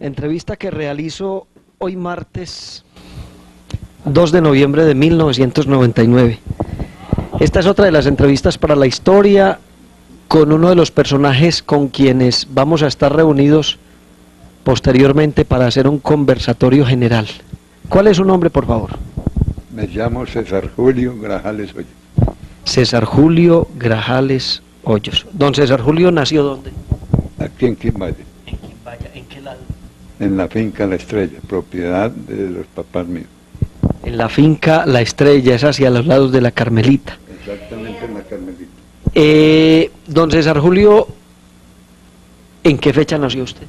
Entrevista que realizo hoy martes 2 de noviembre de 1999. Esta es otra de las entrevistas para la historia con uno de los personajes con quienes vamos a estar reunidos posteriormente para hacer un conversatorio general. ¿Cuál es su nombre, por favor? Me llamo César Julio Grajales Hoyos. César Julio Grajales Hoyos. Don César Julio, ¿nació dónde? Aquí en Quimbaya. En Quimbaya. ¿En qué lado? En la finca La Estrella, propiedad de los papás míos. En la finca La Estrella, es hacia los lados de la Carmelita. Exactamente en la Carmelita. Don César Julio, ¿en qué fecha nació usted?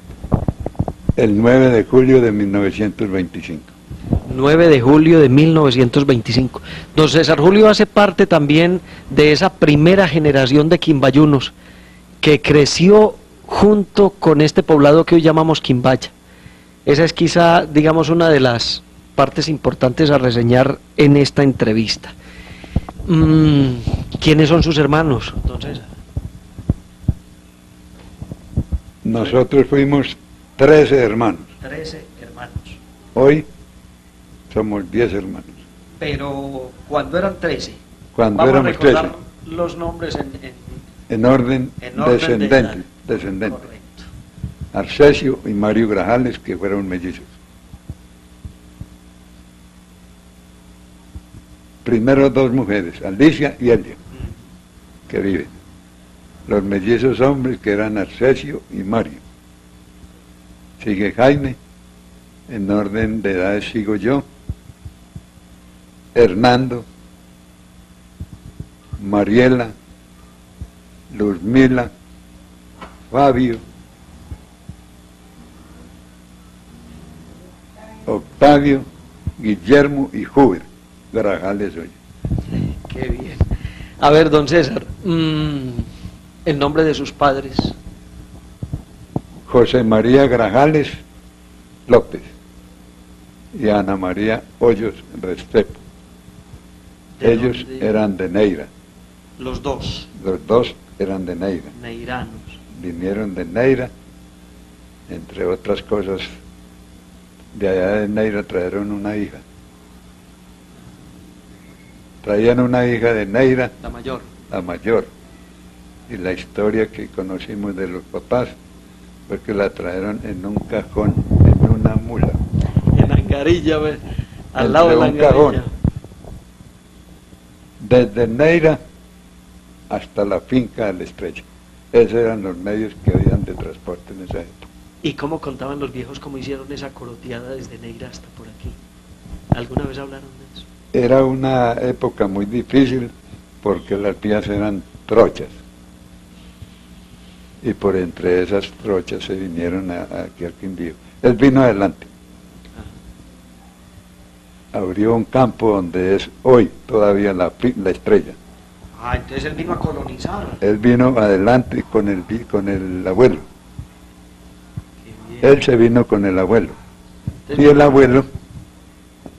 El 9 de julio de 1925. 9 de julio de 1925. Don César Julio hace parte también de esa primera generación de quimbayunos que creció junto con este poblado que hoy llamamos Quimbaya. Esa es quizá, digamos, una de las partes importantes a reseñar en esta entrevista. ¿Quiénes son sus hermanos, don César? Nosotros fuimos 13 hermanos. 13 hermanos. Hoy somos 10 hermanos. Pero cuando eran 13, Cuando vamos éramos a recordar 13, los nombres en orden orden de edad. descendente. Correcto. Arcesio y Mario Grajales, que fueron mellizos. Primero dos mujeres, Alicia y Elia, que viven. Los mellizos hombres, que eran Arcesio y Mario. Sigue Jaime, en orden de edades sigo yo, Hernando, Mariela, Luzmila, Fabio, Octavio, Guillermo y Hoover Grajales Hoyos. Qué bien. A ver, don César, el nombre de sus padres. José María Grajales López y Ana María Hoyos Restrepo. Ellos eran de Neira. Los dos. Los dos eran de Neira. Neiranos. Vinieron de Neira, entre otras cosas, de allá de Neira trajeron una hija. Traían una hija de Neira, La mayor. la mayor. Y la historia que conocimos de los papás fue que la trajeron en un cajón, en una mula. En Angarilla, al Entre lado de la un cajón. Angarilla. Desde Neira hasta la finca de La Estrella. Esos eran los medios que habían de transporte en esa época. ¿Y cómo contaban los viejos cómo hicieron esa coroteada desde Neira hasta por aquí? ¿Alguna vez hablaron de eso? Era una época muy difícil porque las vías eran trochas. Y por entre esas trochas se vinieron aquí al Quindío. Él vino adelante. Abrió un campo donde es hoy todavía la Estrella. Ah, entonces él vino a colonizar. Él vino adelante con el abuelo. Qué bien. Él se vino con el abuelo. Entonces, Y el abuelo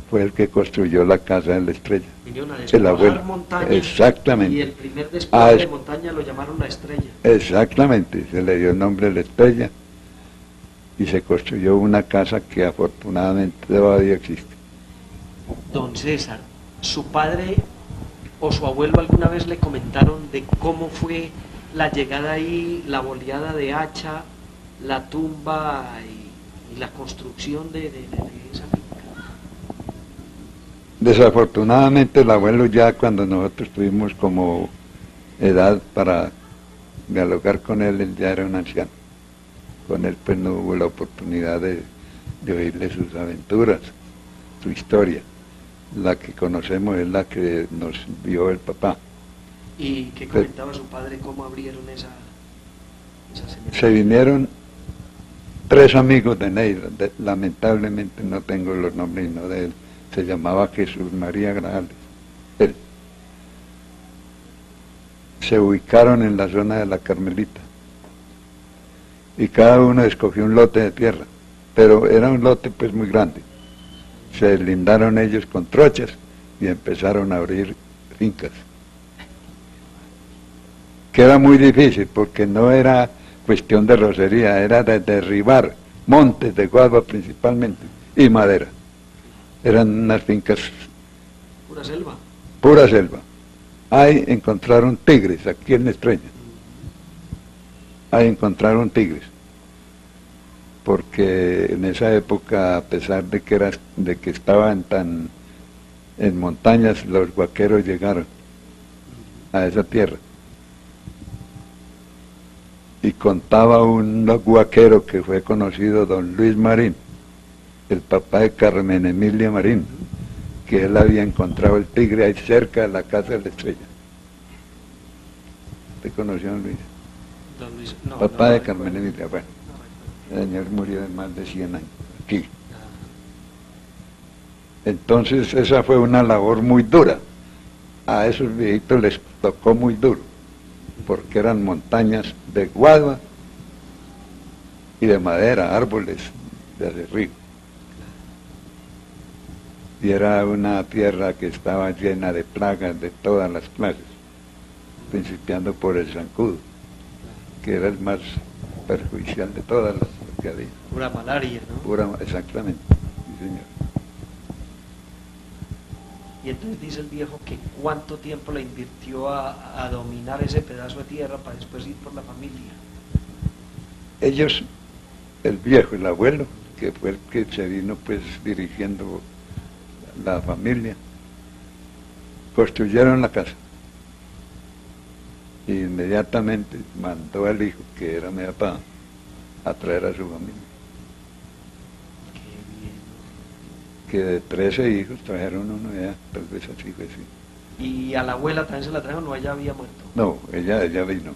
fue el que construyó la casa de La Estrella. vinieron a El despojar abuelo. montaña. Exactamente. Y el primer despojo de es- montaña lo llamaron La Estrella. Exactamente. Se le dio el nombre de La Estrella y se construyó una casa que afortunadamente todavía existe. Don César, ¿su padre o su abuelo alguna vez le comentaron de cómo fue la llegada ahí, la boleada de hacha, la tumba y la construcción de esa finca? Desafortunadamente el abuelo, ya cuando nosotros tuvimos como edad para dialogar con él ya era un anciano. Con él pues no hubo la oportunidad de oírle sus aventuras, su historia. La que conocemos es la que nos vio el papá. ¿Y qué comentaba su padre cómo abrieron esa cementerio? Se vinieron 3 amigos de Neira, lamentablemente no tengo los nombres no de él, se llamaba Jesús María Grajales. Él. Se ubicaron en la zona de la Carmelita y cada uno escogió un lote de tierra, pero era un lote pues muy grande. Se deslindaron ellos con trochas y empezaron a abrir fincas. Que era muy difícil porque no era cuestión de rocería, era de derribar montes de guava principalmente, y madera. Eran unas fincas Pura selva. pura selva. Ahí encontraron tigres, aquí en la Estrella. Ahí encontraron tigres. Porque en esa época, a pesar de que estaban tan en montañas, los guaqueros llegaron a esa tierra. Y contaba un guaquero que fue conocido, don Luis Marín, el papá de Carmen Emilia Marín, que él había encontrado el tigre ahí cerca de la casa de la Estrella. ¿Usted conoció a don Luis? Don Luis, no, Papá no de recuerdo. Carmen Emilia, bueno, el señor murió de más de 100 años, aquí. Entonces esa fue una labor muy dura. A esos viejitos les tocó muy duro, porque eran montañas de guava y de madera, árboles de acerrío. Y era una tierra que estaba llena de plagas de todas las clases, principiando por el zancudo, que era el más perjudicial de todas las que había. Pura malaria, ¿no? Pura, exactamente, sí señor. Y entonces dice el viejo que cuánto tiempo le invirtió a dominar ese pedazo de tierra para después ir por la familia. Ellos, el viejo, el abuelo, que fue el que se vino pues dirigiendo la familia, construyeron la casa. Y inmediatamente mandó al hijo, que era mi papá, a traer a su familia. Qué bien. Que de 13 hijos trajeron uno ya, tal vez así fue así. ¿Y a la abuela también se la trajeron o ella había muerto? No, ella vino.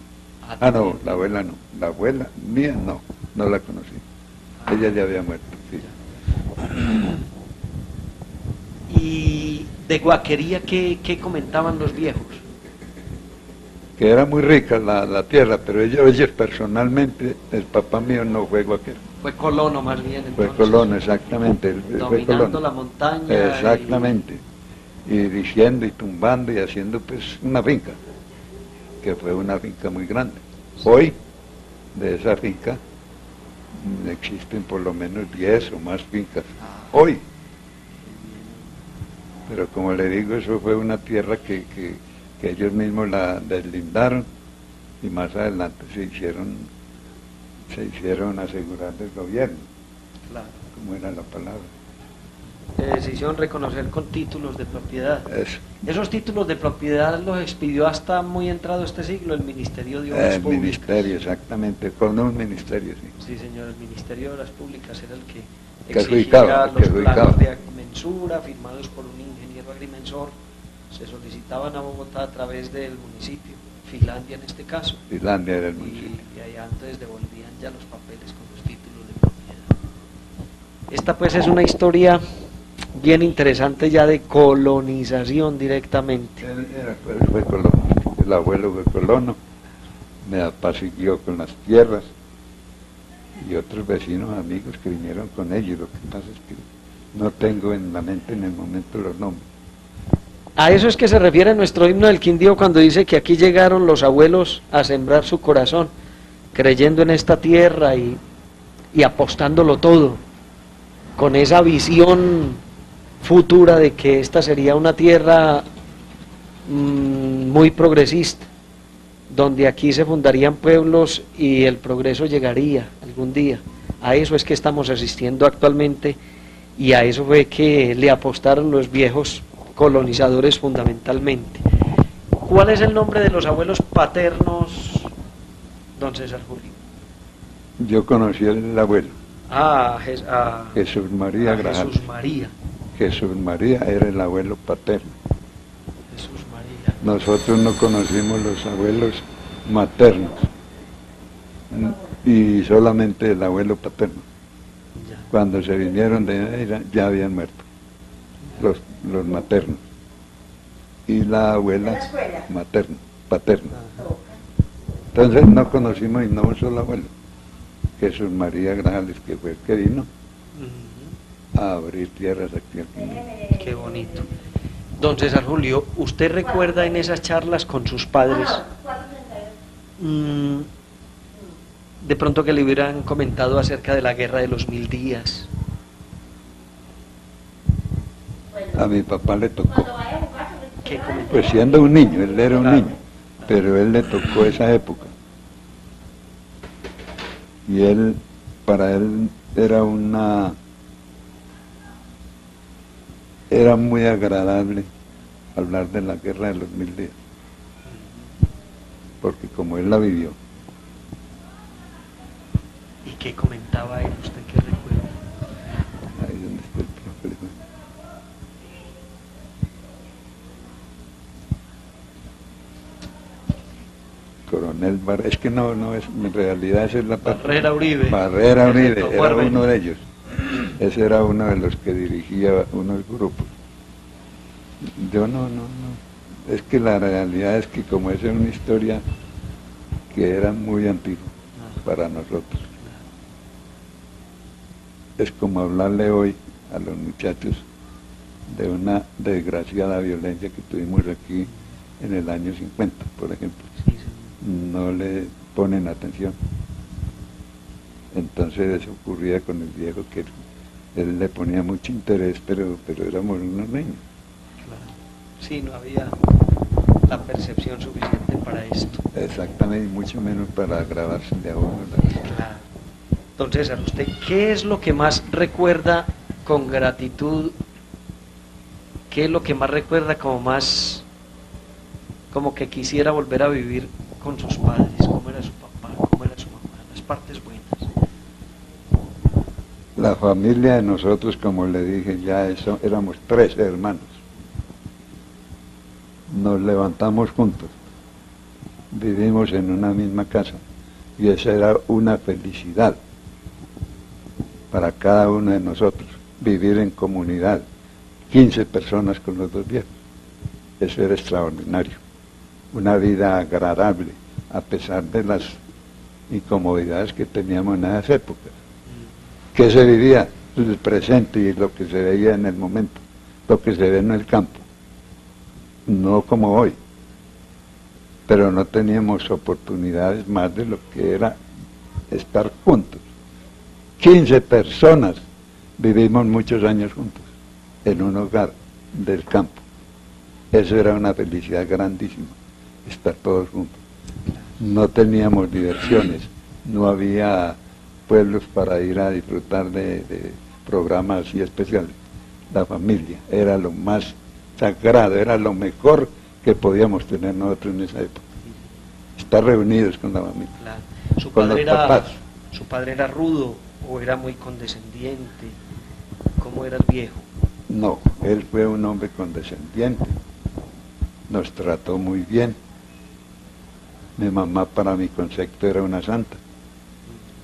No, también. la abuela no. La abuela mía no la conocí. Ella ya había muerto, sí. Y de guaquería, ¿qué comentaban los viejos? Que era muy rica la tierra, pero ellos personalmente, el papá mío no fue guaquero. Fue colono más bien. Fue Entonces, colono, exactamente. Él fue dominando colono. la montaña. Exactamente. Y diciendo y tumbando y haciendo pues una finca, que fue una finca muy grande. Hoy, de esa finca, existen por lo menos 10 o más fincas. Hoy. Pero como le digo, eso fue una tierra que ellos mismos la deslindaron y más adelante se hicieron asegurar del gobierno, Claro. como era la palabra. Se hicieron reconocer con títulos de propiedad. Eso. Esos títulos de propiedad los expidió hasta muy entrado este siglo el Ministerio de Obras El Públicas. ministerio, exactamente, con un ministerio, sí. Sí, señor, el Ministerio de Obras Públicas era el que Que exigía adjudicaba, los que adjudicaba. planos de agrimensura firmados por un ingeniero agrimensor. Se solicitaban a Bogotá a través del municipio, Finlandia en este caso. Finlandia era el municipio. Y allá antes devolvían ya los papeles con los títulos de propiedad. Esta pues es una historia bien interesante ya de colonización directamente. Él fue colono, el abuelo fue colono, me apaciguió con las tierras y otros vecinos amigos que vinieron con ellos. Lo que pasa es que no tengo en la mente en el momento los nombres. A eso es que se refiere nuestro himno del Quindío cuando dice que aquí llegaron los abuelos a sembrar su corazón, creyendo en esta tierra y apostándolo todo, con esa visión futura de que esta sería una tierra muy progresista, donde aquí se fundarían pueblos y el progreso llegaría algún día. A eso es que estamos asistiendo actualmente y a eso fue que le apostaron los viejos colonizadores fundamentalmente. ¿Cuál es el nombre de los abuelos paternos, don César Julio? Yo conocí al abuelo, Jesús María Grajal. Jesús María. Jesús María era el abuelo paterno. Jesús María. Nosotros no conocimos los abuelos maternos y solamente el abuelo paterno. Ya. Cuando se vinieron de Neira ya habían muerto los maternos y la abuela paterna. Ajá. Entonces no conocimos y no un solo abuelo. Jesús María Grajales, que fue el que vino Ujú. a abrir tierras aquí al Quindío. Qué bonito. Don César Julio, ¿usted recuerda en esas charlas con sus padres de pronto que le hubieran comentado acerca de la guerra de los 1000 días? A mi papá le tocó, ¿Qué comentó? pues siendo un niño, él era un Claro. niño, pero él le tocó esa época. Y él, para él era muy agradable hablar de la guerra de los 1000 días, porque como él la vivió. ¿Y qué comentaba él? ¿Usted qué recuerda? Ahí donde está el problema. Coronel Barrera, es que no es, en realidad esa es la parte. Barrera Uribe. Barrera Que le Uribe, tocó era Arbenz. uno de ellos. Ese era uno de los que dirigía unos grupos. Yo no. Es que la realidad es que como esa es una historia que era muy antigua para nosotros. Es como hablarle hoy a los muchachos de una desgraciada violencia que tuvimos aquí en el año 50, por ejemplo. Sí, sí. No le ponen atención. Entonces eso ocurría con el viejo, que él le ponía mucho interés, pero éramos unos niños. Claro. Sí, no había la percepción suficiente para esto. Exactamente, y mucho menos para grabarse de a uno. Claro. Entonces, a usted, ¿qué es lo que más recuerda con gratitud? ¿Qué es lo que más recuerda como que quisiera volver a vivir con sus padres? ¿Cómo era su papá? ¿Cómo era su mamá? Las partes buenas. La familia de nosotros, como le dije, éramos 3 hermanos. Nos levantamos juntos, vivimos en una misma casa, y esa era una felicidad para cada uno de nosotros, vivir en comunidad, 15 personas con los 2 viejos. Eso era extraordinario, una vida agradable, a pesar de las incomodidades que teníamos en esas épocas. ¿Qué se vivía? El presente y lo que se veía en el momento, lo que se ve en el campo, no como hoy, pero no teníamos oportunidades más de lo que era estar juntos. 15 personas vivimos muchos años juntos en un hogar del campo. Eso era una felicidad grandísima, estar todos juntos. No teníamos diversiones, no había pueblos para ir a disfrutar de programas así especiales. La familia era lo más sagrado, era lo mejor que podíamos tener nosotros en esa época. Estar reunidos con la familia. Claro. Con los papás. ¿Su padre era rudo o era muy condescendiente? ¿Cómo era el viejo? No, él fue un hombre condescendiente, nos trató muy bien. Mi mamá, para mi concepto, era una santa,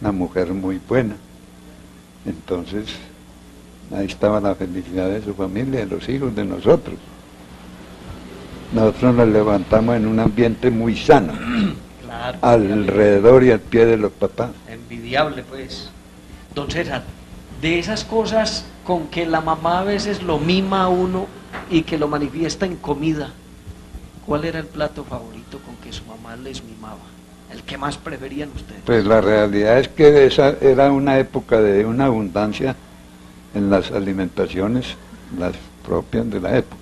una mujer muy buena. Entonces, ahí estaba la felicidad de su familia, de los hijos, de nosotros. Nosotros nos levantamos en un ambiente muy sano, Claro. alrededor y al pie de los papás. Envidiable, pues. Don César, de esas cosas con que la mamá a veces lo mima a uno y que lo manifiesta en comida, ¿cuál era el plato favorito con que su mamá les mimaba? ¿El que más preferían ustedes? Pues la realidad es que esa era una época de una abundancia en las alimentaciones, las propias de la época.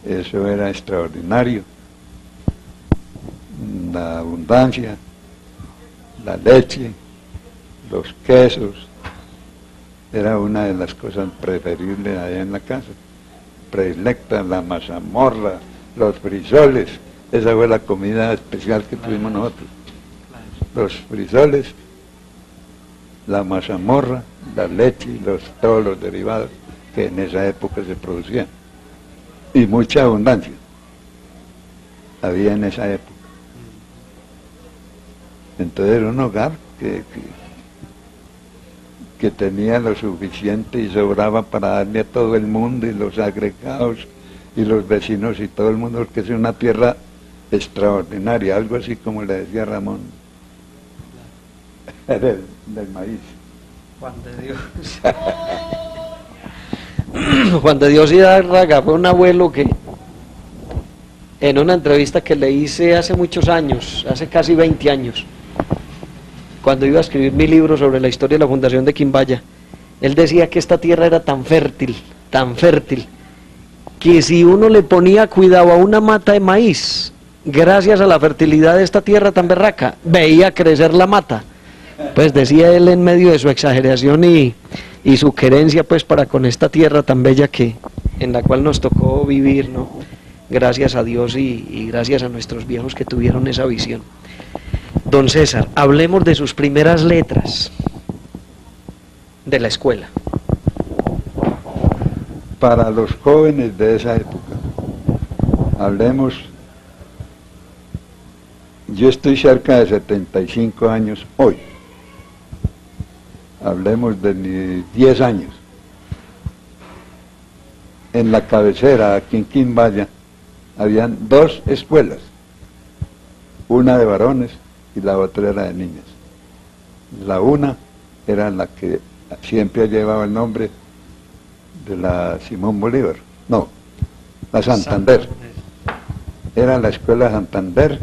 Eso era extraordinario. La abundancia, la leche, los quesos, era una de las cosas preferibles allá en la casa. Predilecta, la mazamorra, los frisoles, esa fue la comida especial que tuvimos nosotros. Los frisoles, la mazamorra, la leche y todos los derivados que en esa época se producían. Y mucha abundancia había en esa época. Entonces era un hogar que tenía lo suficiente y sobraba para darle a todo el mundo, y los agregados y los vecinos y todo el mundo, que es una tierra extraordinaria, algo así como le decía Ramón, del maíz. Juan de Dios. Juan de Dios Hidárraga fue un abuelo que en una entrevista que le hice hace muchos años, hace casi 20 años, cuando iba a escribir mi libro sobre la historia de la fundación de Quimbaya, él decía que esta tierra era tan fértil, que si uno le ponía cuidado a una mata de maíz, gracias a la fertilidad de esta tierra tan berraca, veía crecer la mata. Pues decía él en medio de su exageración y su querencia pues para con esta tierra tan bella en la cual nos tocó vivir, ¿no? Gracias a Dios y gracias a nuestros viejos que tuvieron esa visión. Don César, hablemos de sus primeras letras de la escuela. Para los jóvenes de esa época, hablemos, yo estoy cerca de 75 años hoy, hablemos de mis 10 años. En la cabecera, aquí en Quimbaya, habían 2 escuelas, una de varones y la otra era de niñas. La una era la que siempre ha llevado el nombre de la Simón Bolívar, no, la Santander. Era la escuela Santander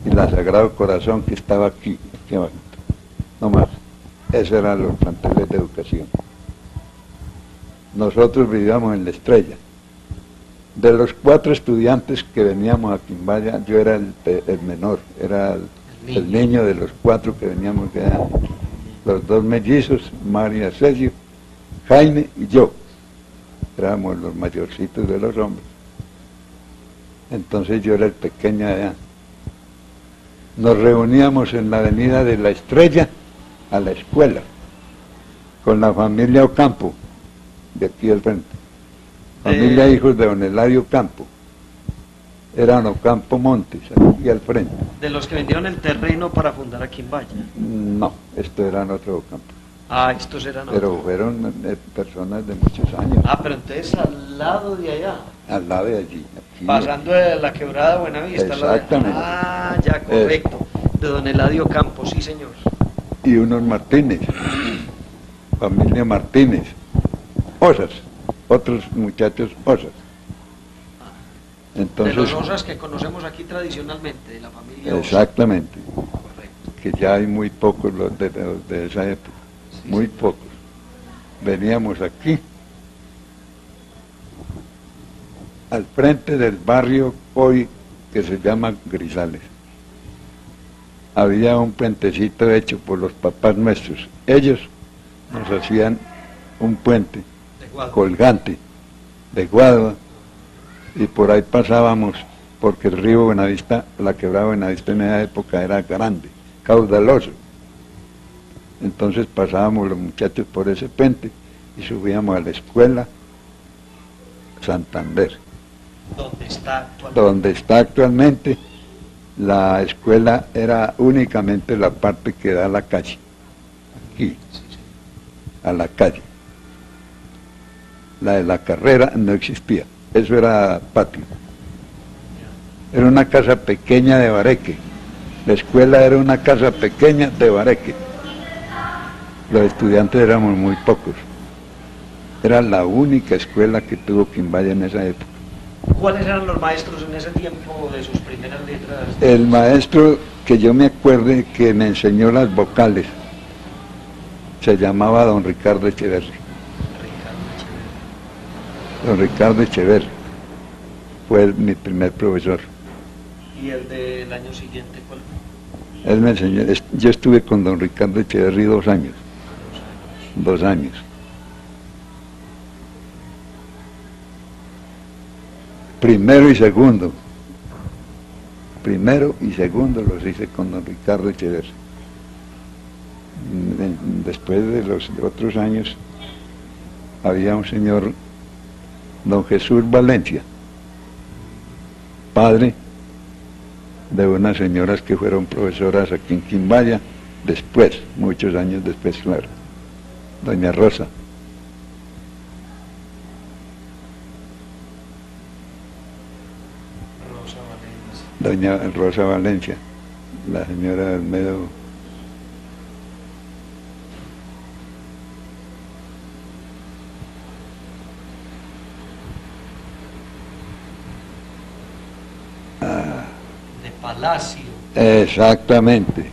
y la Sagrado Corazón que estaba aquí abajo. No más. Esos eran los planteles de educación. Nosotros vivíamos en La Estrella. De los 4 estudiantes que veníamos a Quimbaya, yo era el menor, era el niño de los 4 que veníamos de allá. Los 2 mellizos, María Celio, Jaime y yo. Éramos los mayorcitos de los hombres. Entonces yo era el pequeño de allá. Nos reuníamos en la avenida de La Estrella a la escuela, con la familia Ocampo, de aquí al frente. Familia hijos de don Eladio Ocampo. Eran Ocampo Montes, aquí al frente. De los que vendieron el terreno para fundar a Quimbaya. No, estos eran otros Ocampo. Ah, estos eran pero otros. fueron personas de muchos años. Ah, pero entonces al lado de allá. Al lado de allí. Aquí, pasando de la quebrada Buenavista. Exactamente. Ah, ya, correcto. De don Eladio Campos, sí señor. Y unos Martínez, familia Martínez, Osas, otros muchachos Osas. Entonces, de los Osas que conocemos aquí tradicionalmente, de la familia Osas. Exactamente. Correcto. Que ya hay muy pocos los de esa época, sí, muy pocos. Veníamos aquí, al frente del barrio hoy que se llama Grisales. Había un puentecito hecho por los papás nuestros. Ellos nos hacían un puente colgante de guadua y por ahí pasábamos porque el río Buenavista, la quebrada Buenavista en esa época era grande, caudaloso. Entonces pasábamos los muchachos por ese puente y subíamos a la escuela Santander. Donde está actualmente. La escuela era únicamente la parte que da a la calle, aquí, a la calle. La de la carrera no existía, eso era patio. Era una casa pequeña de bareque, la escuela era una casa pequeña de bareque. Los estudiantes éramos muy pocos, era la única escuela que tuvo Quimbaya en esa época. ¿Cuáles eran los maestros en ese tiempo de sus primeras letras? El maestro que yo me acuerde que me enseñó las vocales se llamaba don Ricardo Echeverri. Don Ricardo Echeverri fue mi primer profesor. ¿Y el del año siguiente cuál fue? Él me enseñó, yo estuve con don Ricardo Echeverri 2 años. 2 años. Primero y segundo los hice con don Ricardo Echeverri. Después de los otros años había un señor, don Jesús Valencia, padre de unas señoras que fueron profesoras aquí en Quimbaya, después, muchos años después, claro, doña Rosa. Doña Rosa Valencia, la señora Almedo. De Palacio. Exactamente.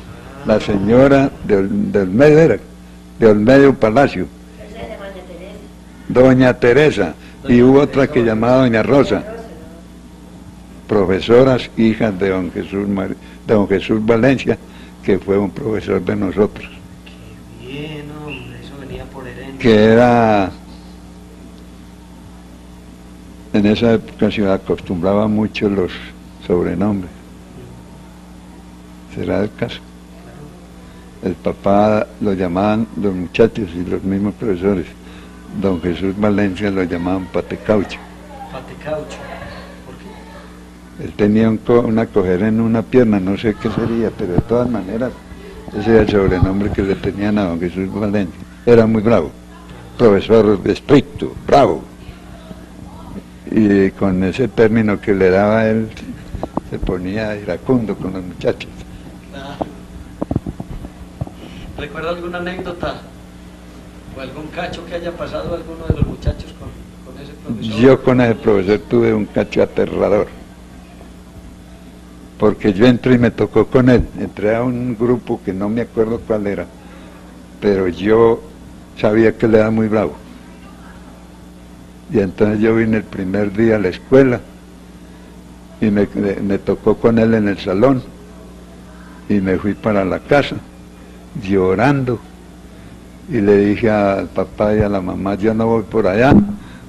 la señora de Olmedo era, de Olmedo Palacio, Doña Teresa, y hubo otra que llamaba Doña Rosa, profesoras hijas de don Jesús Valencia, que fue un profesor de nosotros. Qué bien, hombre, eso venía por herencia. Que era, en esa época se acostumbraba mucho los sobrenombres. ¿Será el caso? El papá lo llamaban los muchachos y los mismos profesores. Don Jesús Valencia lo llamaban Patecaucho. Patecaucho. ¿Por qué? Él tenía una cojera en una pierna, no sé qué sería, pero de todas maneras, ese era el sobrenombre que le tenían a don Jesús Valencia. Era muy bravo, profesor estricto, bravo. Y con ese término que le daba él, se ponía iracundo con los muchachos. Claro. ¿Recuerda alguna anécdota o algún cacho que haya pasado alguno de los muchachos con ese profesor? Yo con ese profesor tuve un cacho aterrador, porque yo entré y me tocó con él. Entré a un grupo que no me acuerdo cuál era, pero yo sabía que él era muy bravo. Y entonces yo vine el primer día a la escuela y me tocó con él en el salón y me fui para la casa llorando y le dije al papá y a la mamá: yo no voy por allá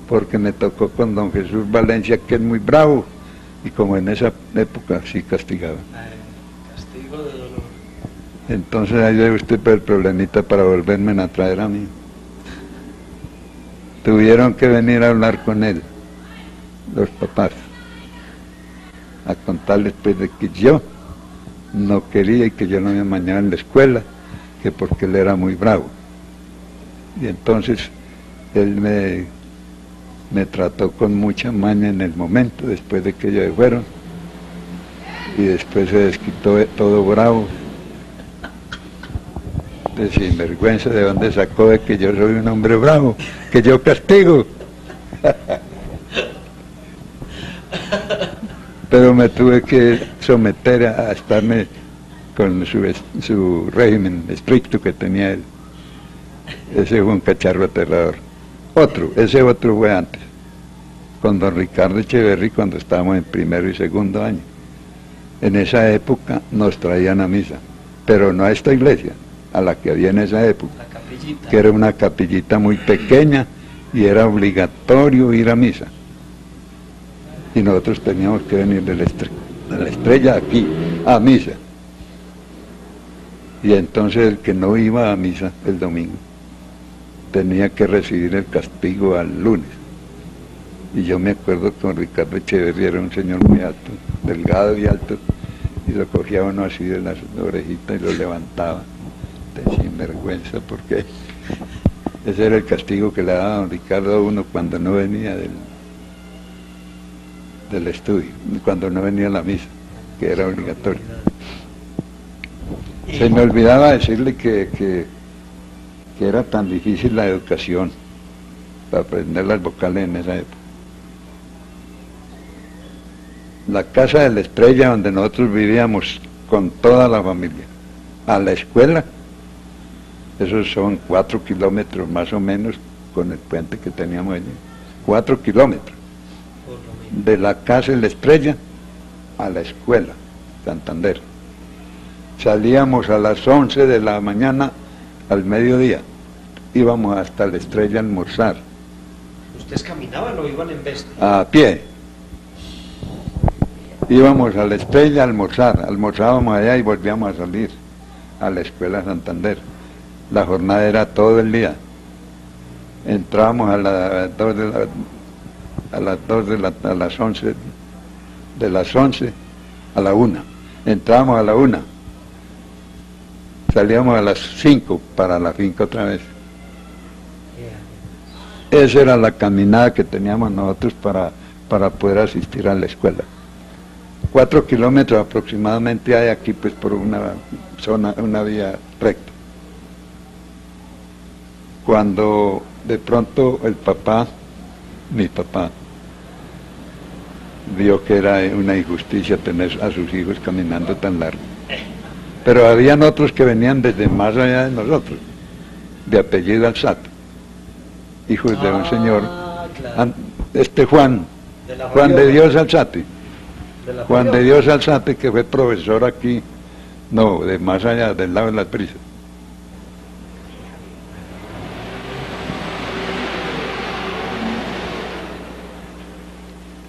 porque me tocó con don Jesús Valencia, que es muy bravo. Y como en esa época sí castigaban. Castigo de dolor. Entonces ahí debe usted el problemita para volverme a traer a mí. Tuvieron que venir a hablar con él, los papás, a contarles pues de que yo no quería y que yo no me amañaba en la escuela, que porque él era muy bravo. Y entonces él me trató con mucha maña en el momento, después de que ellos fueron, y después se desquitó todo bravo, de sinvergüenza, de dónde sacó de que yo soy un hombre bravo, que yo castigo. Pero me tuve que someter a estarme con su régimen estricto que tenía él. Ese fue un cacharro aterrador. Ese otro fue antes, con don Ricardo Echeverry, cuando estábamos en primero y segundo año. En esa época nos traían a misa, pero no a esta iglesia, a la que había en esa época, que era una capillita muy pequeña y era obligatorio ir a misa. Y nosotros teníamos que venir de la estrella aquí, a misa. Y entonces el que no iba a misa el domingo tenía que recibir el castigo al lunes. Y yo me acuerdo que don Ricardo Echeverry era un señor muy alto, delgado y alto, y lo cogía uno así de las orejitas y lo levantaba, de sinvergüenza, porque ese era el castigo que le daba don Ricardo a uno cuando no venía del estudio, cuando no venía a la misa, que era obligatorio. Se me olvidaba decirle que era tan difícil la educación para aprender las vocales en esa época. La casa de la Estrella, donde nosotros vivíamos con toda la familia, a la escuela, esos son 4 kilómetros más o menos, con el puente que teníamos allí, 4 kilómetros, de la casa de la Estrella a la escuela, Santander. Salíamos a las 11 de la mañana al mediodía, íbamos hasta la Estrella a almorzar. ¿Ustedes caminaban o iban en bestia? A pie. Íbamos a la Estrella a almorzar, almorzábamos allá y volvíamos a salir a la escuela Santander. La jornada era todo el día. Entrábamos a las 11, de las 11 a la 1. Entrábamos a la 1. Salíamos a las 5 para la finca otra vez. Esa era la caminada que teníamos nosotros para poder asistir a la escuela. 4 kilómetros aproximadamente hay aquí, pues por una zona, una vía recta. Cuando de pronto mi papá, vio que era una injusticia tener a sus hijos caminando tan largo, Pero habían otros que venían desde más allá de nosotros, de apellido Alzate, hijos de un señor, claro. Juan de Dios Alzate, Juan de Dios Alzate, que fue profesor aquí, no, de más allá, del lado de las Brisas.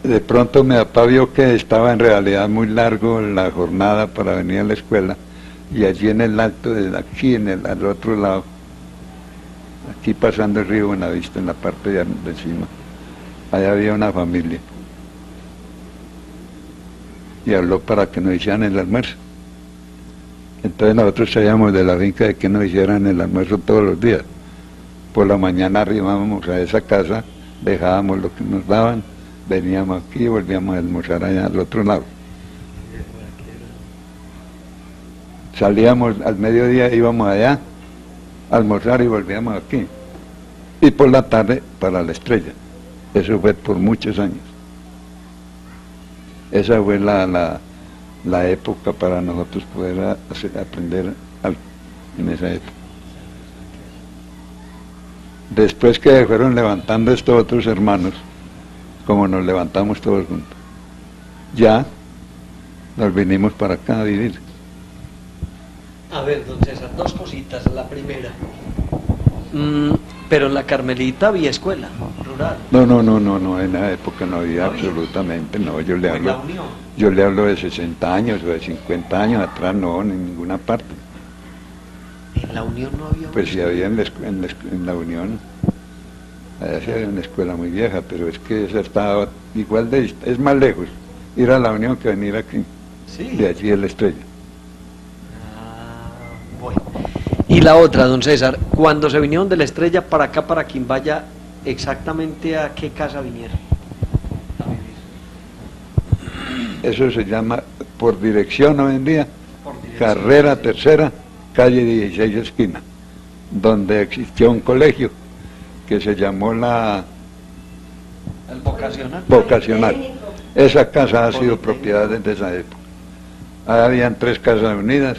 De pronto mi papá vio que estaba en realidad muy largo la jornada para venir a la escuela, y allí en el alto, aquí al otro lado, aquí pasando el río Buenavista, en la parte de encima, allá había una familia, y habló para que nos hicieran el almuerzo. Entonces nosotros sabíamos de la finca de que nos hicieran el almuerzo todos los días. Por la mañana arribábamos a esa casa, dejábamos lo que nos daban, veníamos aquí y volvíamos a almorzar allá al otro lado. Salíamos al mediodía, íbamos allá a almorzar y volvíamos aquí. Y por la tarde para la Estrella. Eso fue por muchos años. Esa fue la época para nosotros poder aprender algo en esa época. Después que fueron levantando estos otros hermanos, como nos levantamos todos juntos, ya nos vinimos para acá a vivir. A ver, don César, dos cositas. La primera, pero en la Carmelita había escuela rural. No, en esa época no había absolutamente, no, yo le hablo de 60 años o de 50 años atrás, no, en ninguna parte. ¿En la Unión no había? Pues sí había en la Unión, allá sí había una escuela muy vieja, pero es que esa estaba igual es más lejos ir a la Unión que venir aquí, sí, de allí es la Estrella. Bueno. Y la otra, don César, cuando se vinieron de la Estrella para acá, para Quimbaya, ¿exactamente a qué casa vinieron a vivir? Eso se llama por dirección hoy en día, carrera tercera, calle 16 esquina, donde existió un colegio que se llamó ¿El vocacional? Vocacional. Esa casa ha sido propiedad desde esa época. Ahí habían 3 casas unidas,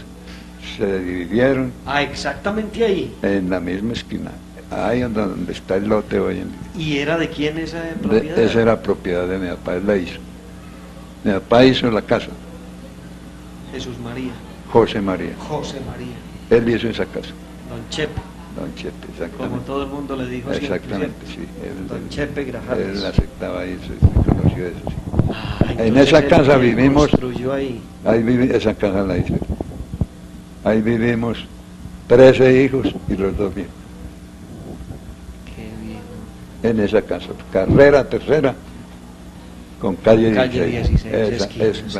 se dividieron. Ah, exactamente ahí. En la misma esquina, ahí donde está el lote hoy en día. ¿Y era de quién esa propiedad? Esa era propiedad de mi papá, él la hizo. Mi papá hizo la casa. Jesús María. José María. José María. Él hizo esa casa. Don Chepe. Don Chepe, exactamente. Como todo el mundo le dijo siempre, exactamente, ¿cierto? sí. Don Chepe Grajales. Él aceptaba eso, se conoció eso, sí. En Entonces esa casa él vivimos, construyó ahí. esa casa la hizo. Ahí vivimos 13 hijos y los 2 viejos. Qué bien. En esa casa, carrera tercera, con calle 16. Esa esquina, es sí,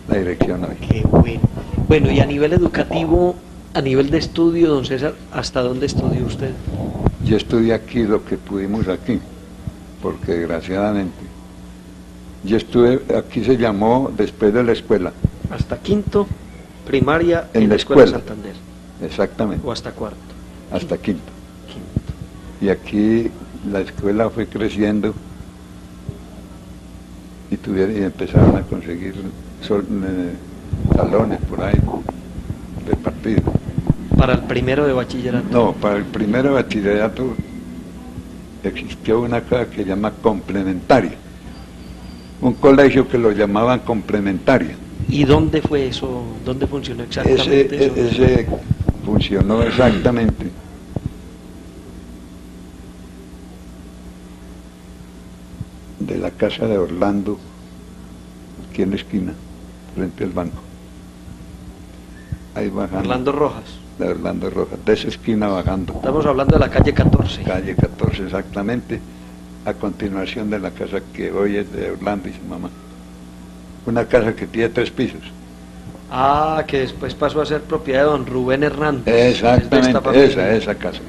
la dirección hoy. Qué bueno. Bueno, y a nivel educativo, a nivel de estudio, don César, ¿hasta dónde estudió usted? Yo estudié aquí lo que pudimos aquí, porque desgraciadamente, yo estuve, aquí se llamó después de la escuela. Hasta quinto, primaria, en la escuela Santander. Exactamente. ¿O hasta cuarto? Hasta quinto. Y aquí la escuela fue creciendo y empezaron a conseguir salones por ahí repartidos. ¿Para el primero de bachillerato? No, para el primero de bachillerato existió una cosa que se llama complementaria, un colegio que lo llamaban complementaria. ¿Y dónde fue eso? ¿Dónde funcionó exactamente eso? Ese funcionó exactamente de la casa de Orlando, aquí en la esquina, frente al banco. Ahí bajando. Orlando Rojas. De Orlando Rojas, de esa esquina bajando. Estamos hablando de la calle 14. Calle 14, exactamente, a continuación de la casa que hoy es de Orlando y su mamá. Una casa que tiene 3 pisos. Ah, que después pasó a ser propiedad de don Rubén Hernández. Exactamente, esa casa.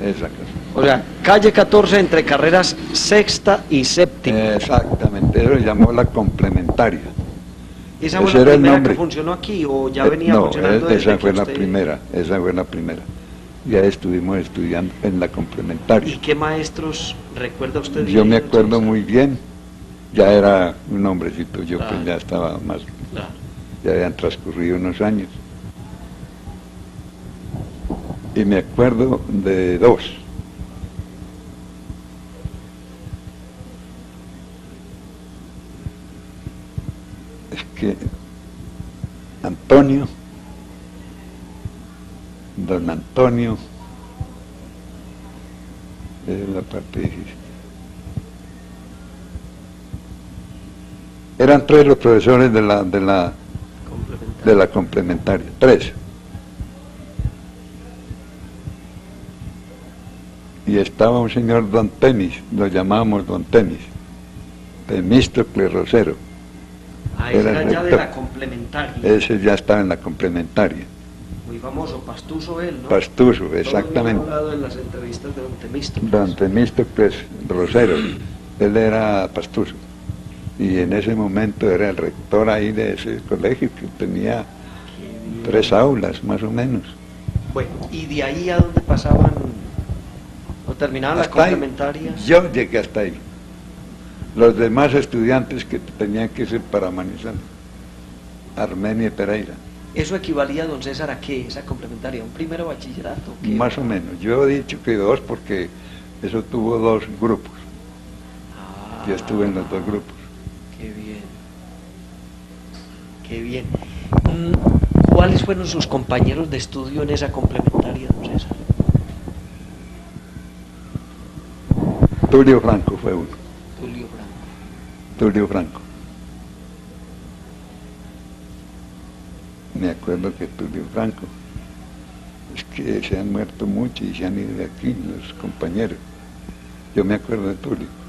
O sea, calle 14 entre carreras sexta y séptima. Exactamente, eso se llamó la complementaria. ¿Esa fue la primera que funcionó aquí o ya venía funcionando desde esa fue que la usted... esa fue la primera. Ya estuvimos estudiando en la complementaria. ¿Y qué maestros recuerda usted? Yo me acuerdo muy bien, ya era un hombrecito, yo pues ya estaba más, ya habían transcurrido unos años. y me acuerdo de dos. Es que Antonio, don Antonio, es la parte difícil. Eran tres los profesores de la complementaria, tres. Y estaba un señor Don Temis, lo llamábamos Don Temis, Temístocles Rosero. Ah, ese era ya de la complementaria. Ese ya estaba en la complementaria. Muy famoso, Pastuso él, ¿no? Pastuso, exactamente. Todo hablado en las entrevistas de Don Temístocles. Don Temístocles Rosero, él era Pastuso. Y en ese momento era el rector ahí de ese colegio, que tenía 3 aulas, más o menos. Bueno, ¿y de ahí a dónde pasaban, o terminaban las complementarias? Ahí, yo llegué hasta ahí. Los demás estudiantes que tenían que ser para Manizales, Armenia y Pereira. ¿Eso equivalía, don César, a qué, esa complementaria? ¿Un primero bachillerato? ¿Qué? Más o menos. Yo he dicho que 2 porque eso tuvo 2 grupos. Ah, Yo estuve en los 2 grupos. Qué bien. Qué bien. ¿Cuáles fueron sus compañeros de estudio en esa complementaria, don César? Tulio Franco fue uno. Tulio Franco. Tulio Franco. Me acuerdo que Tulio Franco, es que se han muerto muchos y se han ido de aquí los compañeros. Yo me acuerdo de Tulio.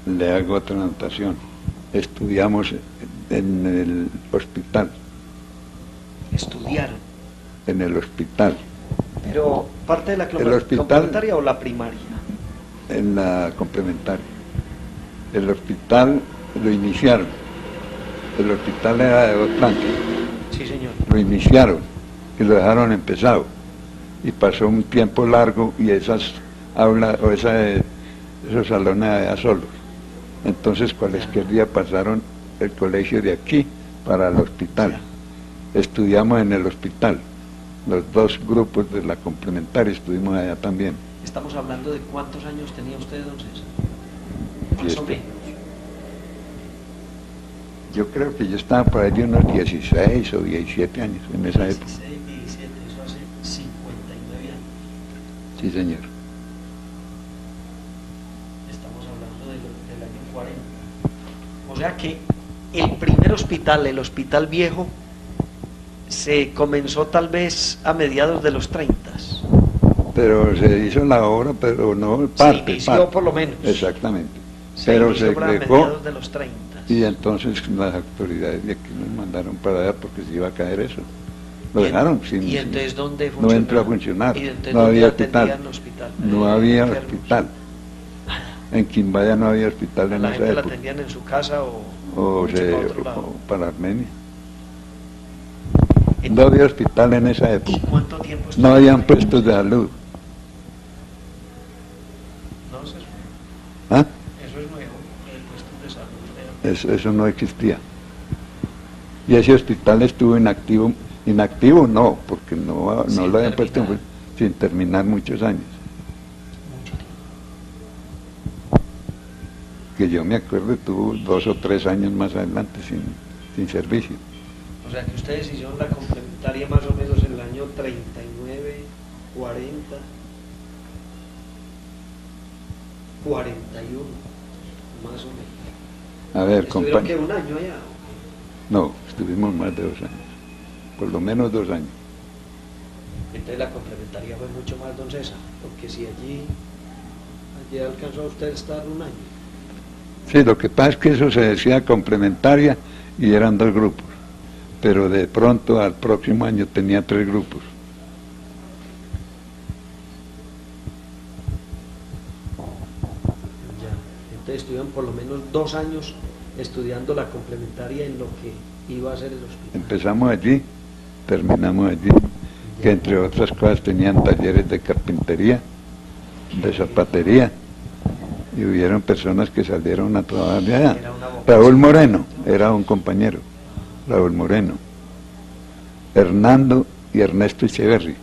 Le hago otra anotación. Estudiamos en el hospital. Estudiaron. En el hospital. Pero, ¿parte de la complementaria o la primaria? En la complementaria. El hospital lo iniciaron. El hospital era de 2 plantas. Sí, señor. Lo iniciaron y lo dejaron empezado. Y pasó un tiempo largo y esas aulas o esos salones allá solos. Entonces, cualesquiera pasaron el colegio de aquí para el hospital. Estudiamos en el hospital. Los 2 grupos de la complementaria estuvimos allá también. Estamos hablando de cuántos años tenía usted, don César. Más o menos. Yo creo que yo estaba por allí unos 16 o 17 años en esa época. 16, 17, eso hace 59 años. Sí, señor. Estamos hablando del año 40. O sea que el primer hospital, el Hospital Viejo, se comenzó tal vez a mediados de los 30. Pero se hizo la obra, pero no parte. Se inició por lo menos. Exactamente. Pero se dejó mediados de los 30. Y entonces las autoridades de aquí nos mandaron para allá porque se iba a caer eso. Lo dejaron sin. ¿Y entonces dónde funcionó? No entró a funcionar. No había hospital. Hospital. No había hospital. En Quimbaya no había hospital en esa época. ¿La gente la atendían en su casa o para Armenia? No había hospital en esa época. ¿Y cuánto tiempo estuvo? No habían puestos de salud. No, eso es nuevo. ¿Ah? Eso es nuevo, puestos de salud. Eso no existía. Y ese hospital estuvo inactivo. Inactivo no, porque no lo habían puesto sin terminar muchos años. Mucho tiempo. Que yo me acuerdo tuvo 2 o 3 años más adelante sin servicio. O sea que ustedes hicieron la complementaria más o menos en el año 39, 40, 41, más o menos. A ver, ¿Estuvieron que un año allá? No, estuvimos más de 2 años. Por lo menos 2 años. Entonces la complementaria fue mucho más, don César, porque si allí alcanzó a usted estar un año. Sí, lo que pasa es que eso se decía complementaria y eran 2 grupos. Pero de pronto al próximo año tenía 3 grupos. Ya. Entonces estuvieron por lo menos 2 años estudiando la complementaria en lo que iba a ser el hospital. Empezamos allí, terminamos allí, que entre otras cosas tenían talleres de carpintería, de zapatería, y hubieron personas que salieron a trabajar de allá. Raúl Moreno era un compañero. Raúl Moreno, Hernando y Ernesto Echeverri.